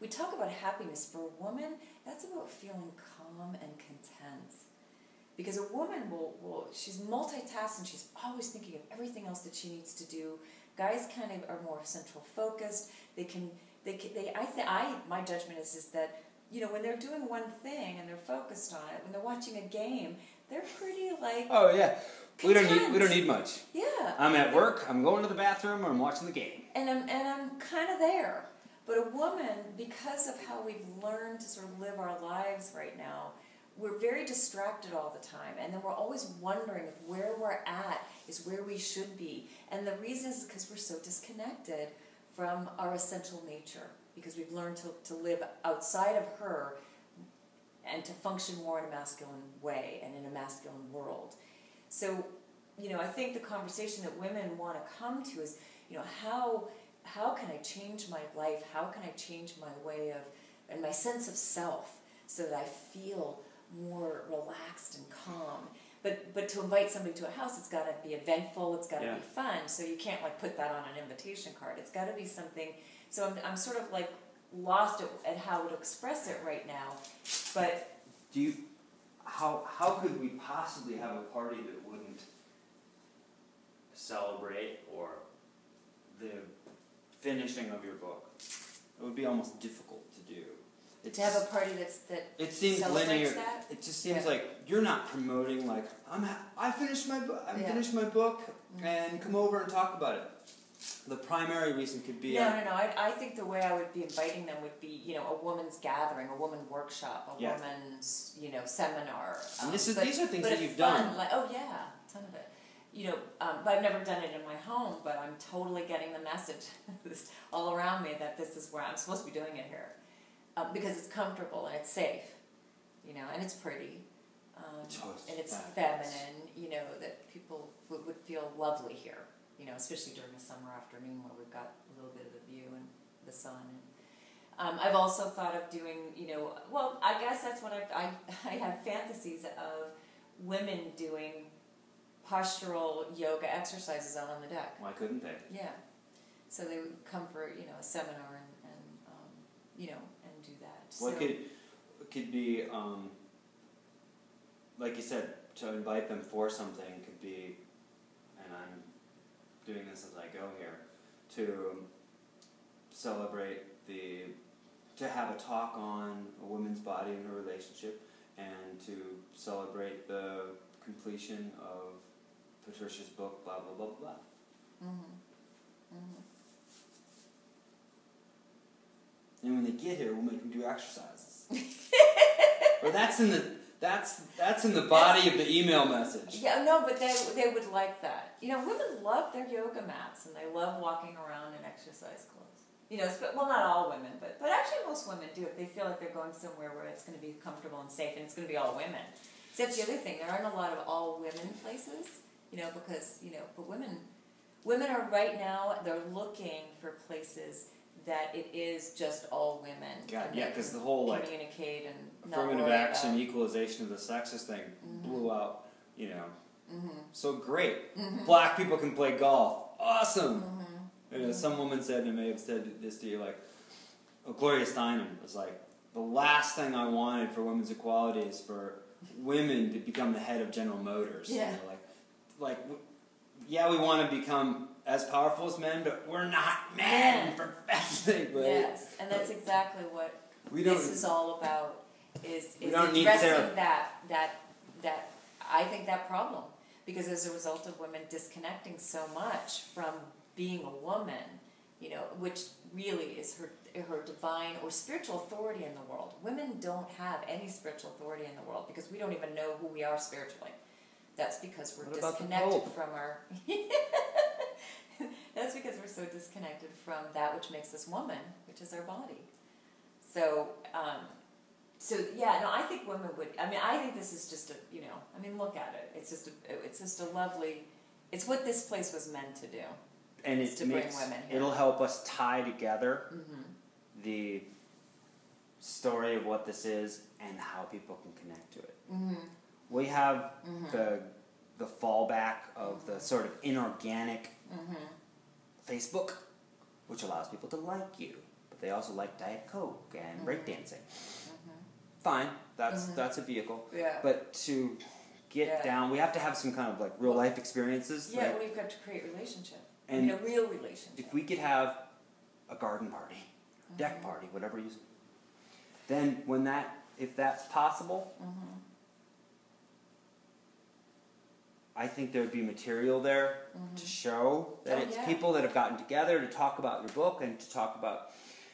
we talk about happiness. For a woman, that's about feeling calm and content. Because a woman she's multitasking, she's always thinking of everything else that she needs to do. Guys kind of are more central focused. My judgment is that, you know, when they're doing one thing and they're focused on it, when they're watching a game, they're pretty like oh yeah, content. we don't need much. Yeah. I'm at work, I'm going to the bathroom, or I'm watching the game. And I'm kind of there. But a woman, because of how we've learned to sort of live our lives right now, we're very distracted all the time, and then we're always wondering if where we're at is where we should be. And the reason is because we're so disconnected from our essential nature, because we've learned to live outside of her and to function more in a masculine way and in a masculine world. So, you know, I think the conversation that women want to come to is, you know, how can I change my life? How can I change my way of, and my sense of self, so that I feel more relaxed and calm. But to invite somebody to a house, it's got to be eventful, it's got to be fun, so you can't like put that on an invitation card. It's got to be something, so I'm sort of like lost at how to express it right now. But how could we possibly have a party that wouldn't celebrate or the finishing of your book? It would be almost difficult to do. To have a party that it seems linear. That? It just seems like you're not promoting like I finished my book. Finished my book, and come over and talk about it. The primary reason could be no. I think the way I would be inviting them would be, you know, a woman's gathering, a woman workshop, a woman's, you know, seminar. And these are things that you've done. Like, oh yeah, a ton of it. You know, but I've never done it in my home. But I'm totally getting the message all around me that this is where I'm supposed to be doing it here. Because it's comfortable and it's safe, you know, and it's pretty, and it's feminine, you know, that people would feel lovely here, you know, especially during a summer afternoon where we've got a little bit of the view and the sun. And I've also thought of doing, you know, well, I guess that's what I have fantasies of women doing postural yoga exercises out on the deck. Why couldn't they? Yeah. So they would come for, you know, a seminar and you know, and do that. What could be, like you said, to invite them for something could be, and I'm doing this as I go here, to celebrate to have a talk on a woman's body and her relationship, and to celebrate the completion of Patricia's book, blah, blah, blah, blah. Mm-hmm. Mm-hmm. And when they get here, we'll make them do exercises. Or that's in the body of the email message. Yeah, no, but they would like that. You know, women love their yoga mats, and they love walking around in exercise clothes. You know, well, not all women, but actually most women do if they feel like they're going somewhere where it's going to be comfortable and safe, and it's going to be all women. See, that's the other thing. There aren't a lot of all women places, you know, because, you know, but women are right now, they're looking for places that it is just all women. Yeah, because the whole like communicate and affirmative action, equalization of the sexes thing blew out. You know, so great. Black people can play golf. Awesome. You know, some woman said, and may have said this to you, like, Gloria Steinem was like, the last thing I wanted for women's equality is for women to become the head of General Motors. Yeah. You know, yeah, we want to become as powerful as men, but we're not men, for God's sake. Yes, and that's exactly what this is all about, is addressing that I think that problem. Because as a result of women disconnecting so much from being a woman, you know, which really is her divine or spiritual authority in the world. Women don't have any spiritual authority in the world because we don't even know who we are spiritually. That's because we're disconnected from our... That's because we're so disconnected from that which makes us woman, which is our body. So, I think women would... I mean, I think this is just a, you know... I mean, look at it. It's just a lovely... It's what this place was meant to do. And to bring women here. It'll help us tie together the story of what this is and how people can connect to it. We have the fallback of the sort of inorganic Facebook, which allows people to like you. But but they also like Diet Coke and breakdancing. Mm-hmm. Fine, that's a vehicle. Yeah. But to get down, we have to have some kind of like real life experiences. Yeah, like, we've got to create relationship. And a real relationship. if we could have a garden party, deck party, whatever you say, then if that's possible, I think there would be material there to show that it's people that have gotten together to talk about your book and to talk about,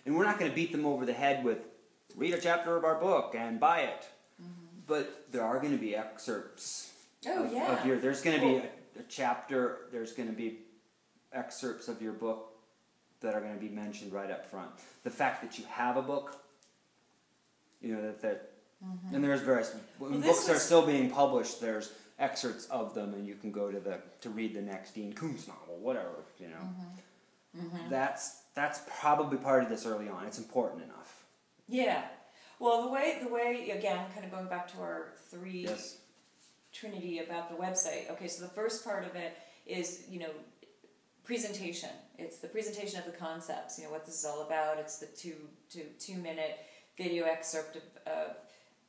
and we're not going to beat them over the head with read a chapter of our book and buy it, but there are going to be excerpts of your, there's going to be a chapter, there's going to be excerpts of your book that are going to be mentioned right up front. The fact that you have a book, you know, and there's various, when books are still being published, there's excerpts of them, and you can go to read the next Dean Koontz novel, whatever, you know. That's probably part of this early on. It's important enough. Yeah. Well, the way again, kind of going back to our three trinity about the website. Okay, so the first part of it is, you know, presentation. It's the presentation of the concepts, you know, what this is all about. It's the two minute video excerpt of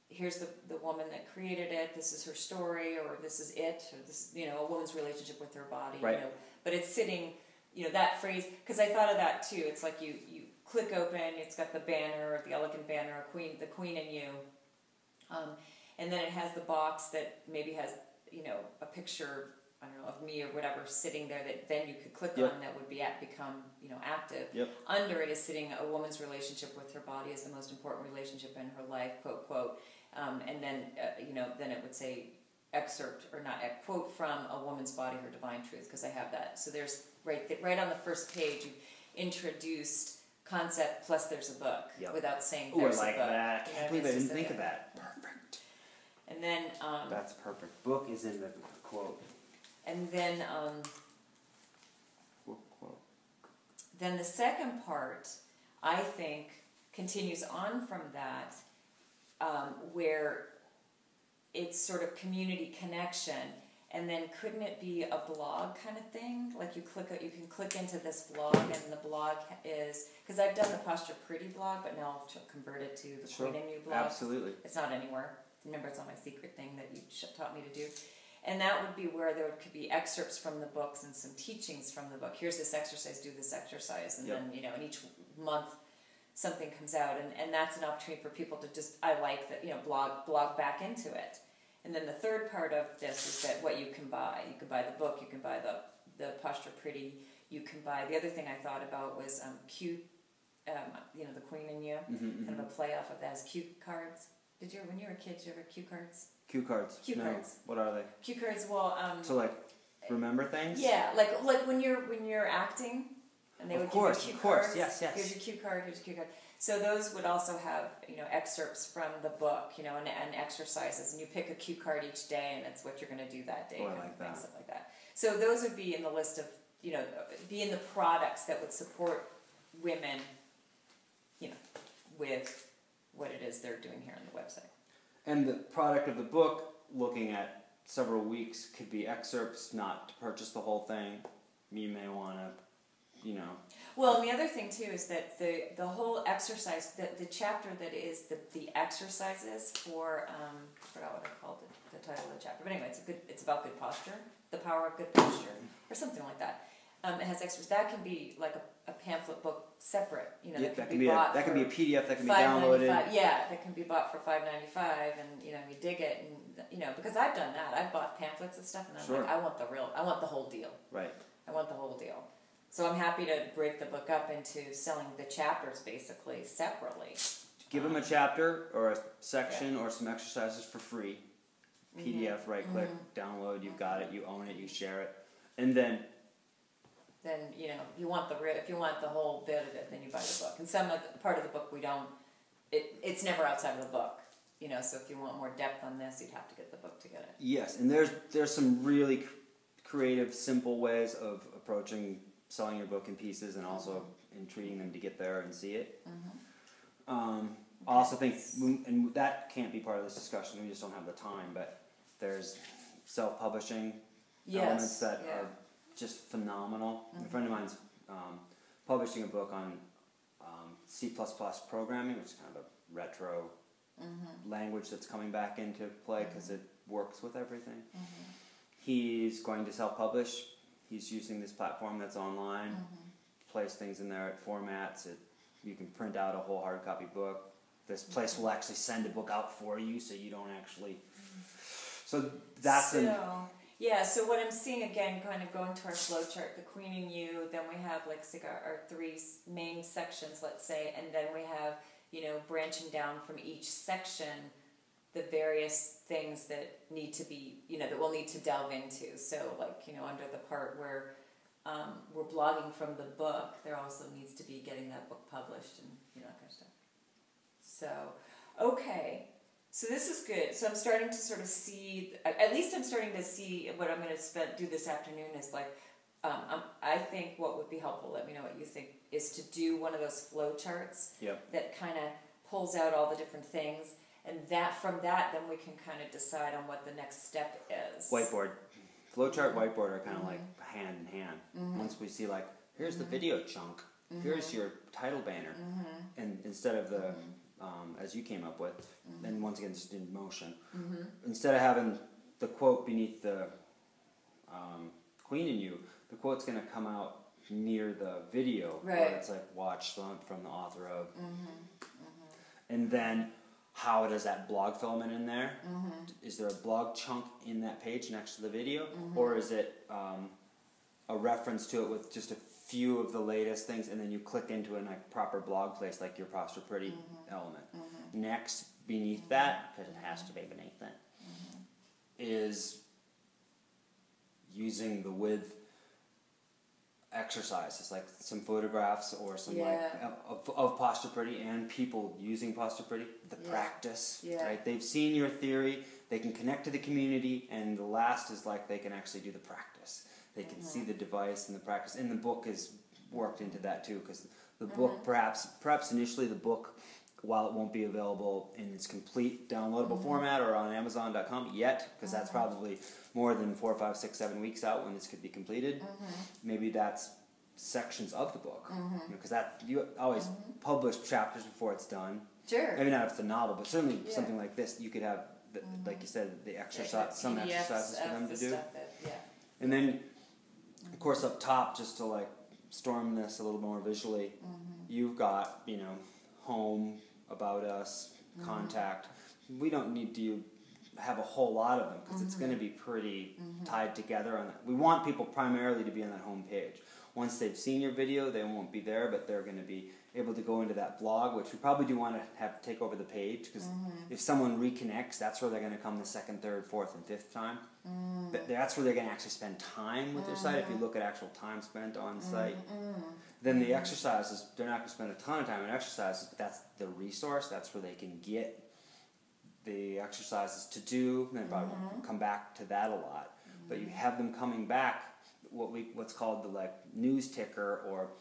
here's the woman that created it, this is her story, or this is it, or this, you know, a woman's relationship with her body, you know. But it's sitting, you know, that phrase, because I thought of that too. It's like you click open, it's got the banner, the elegant banner, the Queen and You, and then it has the box that maybe has, you know, a picture, I don't know, of me or whatever sitting there that then you could click on that would become, you know, active. Under it is sitting a woman's relationship with her body is the most important relationship in her life, quote, quote. And then, you know, then it would say excerpt, or not, a quote from A Woman's Body, Her Divine Truth, because I have that. So there's, right on the first page, you've introduced concept plus there's a book without saying there's a book. That. You know, I can't believe I didn't think of that. Perfect. And then... that's perfect. Book is in the quote. And then... quote. Then the second part, I think, continues on from that, where it's sort of community connection, and then couldn't it be a blog kind of thing? Like you can click into this blog, and the blog is, because I've done the Posture Pretty blog, but now I'll convert it to the QinYou blog. Absolutely. It's not anywhere. Remember, it's on my secret thing that you taught me to do. And that would be where there could be excerpts from the books and some teachings from the book. Here's this exercise, do this exercise, and then, you know, and each month something comes out, and that's an opportunity for people to just, I like that, you know, blog back into it. And then the third part of this is that what you can buy. You can buy the book, you can buy the Posture Pretty, you can buy, the other thing I thought about was you know, the Queen and You, kind of a play off of that is cue cards. When you were a kid, did you ever have cue cards? Cue cards. Cue cards. What are they? Cue cards, well... to like remember things? Yeah, like when you're acting, and they would give you cue cards. Yes. Here's your cue card, here's your cue card. So those would also have, you know, excerpts from the book, you know, and exercises, and you pick a cue card each day, and it's what you're going to do that day. Oh, I like that. Stuff like that. So those would be in the list of, you know, be in the products that would support women, you know, with what it is they're doing here on the website. And the product of the book, looking at several weeks, could be excerpts, not to purchase the whole thing. You may want to, you know. Well, and the other thing too is that the whole exercise, the chapter that is the exercises for I forgot what I called it, the title of the chapter. But anyway, it's about good posture, the power of good posture, or something like that. It has extras. That can be like a pamphlet book separate. You know, that can be bought. That can be a PDF that can be downloaded. Yeah, that can be bought for $5.95, and you know, you dig it, and you know, because I've done that. I've bought pamphlets and stuff, and I'm like, I want the whole deal. Right. I want the whole deal. So I'm happy to break the book up into selling the chapters basically separately. Give them a chapter or a section or some exercises for free. PDF, right click, download. You've got it. You own it. You share it, and then you know, if you want the whole bit of it, then you buy the book. And part of the book we don't. It's never outside of the book. You know, so if you want more depth on this, you'd have to get the book to get it. Yes, and there's some really creative, simple ways of approaching selling your book in pieces, and also entreating them to get there and see it. I also think, and that can't be part of this discussion, we just don't have the time, but there's self-publishing elements that are just phenomenal. A friend of mine's publishing a book on C++ programming, which is kind of a retro language that's coming back into play because it works with everything. He's going to self-publish. He's using this platform that's online, place things in there, it formats it. You can print out a whole hard copy book. This place will actually send a book out for you, so you don't actually. So that's yeah. So what I'm seeing again, kind of going to our flow chart, the QinYou. Then we have like our three main sections, let's say, and then we have branching down from each section, the various things that need to be that we'll need to delve into. So like under the part where we're blogging from the book, there also needs to be getting that book published and that kind of stuff. So, okay, so this is good. So I'm starting to sort of see, at least I'm starting to see what I'm going to do this afternoon is like, I think what would be helpful, let me know what you think, is to do one of those flow charts that kind of pulls out all the different things, and that from that, then we can kind of decide on what the next step is. Whiteboard. Flowchart, whiteboard are kind of like hand in hand. Once we see like, here's the video chunk, here's your title banner, and instead of the, as you came up with, and once again just in motion, instead of having the quote beneath the QinYou, the quote's going to come out near the video, where it's like watch from the author of, and then how does that blog filament in there? Is there a blog chunk in that page next to the video, or is it a reference to it with just a few of the latest things, and then you click into a proper blog place like your Posture Pretty element? Next, beneath that, because it has to be beneath it, is using the width exercises, like some photographs or some of Posture Pretty and people using Posture Pretty, the practice, right? They've seen your theory, they can connect to the community, and the last is like they can actually do the practice. They can see the device and the practice, and the book is worked into that too, because the book, perhaps initially the book, while it won't be available in its complete downloadable format or on Amazon.com yet, because that's probably more than 4, 5, 6, 7 weeks out when this could be completed. Maybe that's sections of the book, because you always publish chapters before it's done. Sure. Maybe not if it's a novel, but certainly something like this, you could have, like you said, the exercise, some exercises for them to do. And then, of course, up top, just to like storm this a little more visually, you've got home, about us, contact. We don't need to have a whole lot of them because it's going to be pretty tied together on that. We want people primarily to be on that home page. Once they've seen your video, they won't be there, but they're going to be able to go into that blog, which we probably do want to have take over the page, because if someone reconnects, that's where they're going to come the second, third, fourth, and fifth time. That's where they're going to actually spend time with their site. If you look at actual time spent on site, then the exercises, they're not going to spend a ton of time on exercises, but that's the resource. That's where they can get the exercises to do, and then probably come back to that a lot. But you have them coming back, what's called the like news ticker, or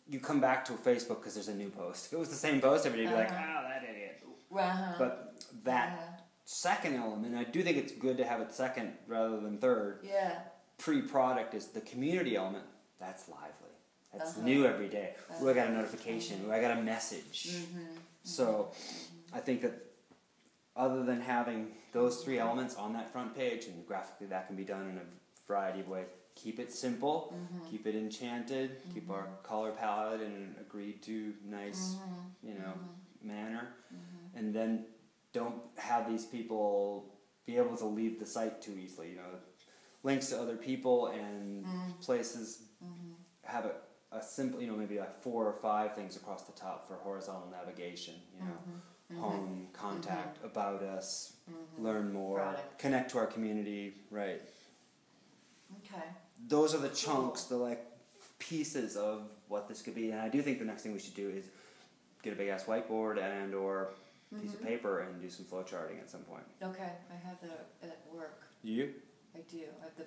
you come back to Facebook because there's a new post. If it was the same post every day, you'd be like, oh, that idiot. But that second element, I do think it's good to have it second rather than third. Pre-product is the community element. That's lively. That's new every day. Ooh, I got a notification. Ooh, I got a message. So I think that other than having those three elements on that front page, and graphically that can be done in a variety of ways, keep it simple, keep it enchanted, keep our color palette in an agreed to nice, manner, and then don't have these people be able to leave the site too easily. Links to other people and places have a simple, maybe like 4 or 5 things across the top for horizontal navigation. Home, contact, about us, learn more, connect to our community, right? Okay. Those are the chunks, the like pieces of what this could be. And I do think the next thing we should do is get a big ass whiteboard and or piece of paper and do some flow charting at some point. Okay, I have that at work. You? I do. I have the,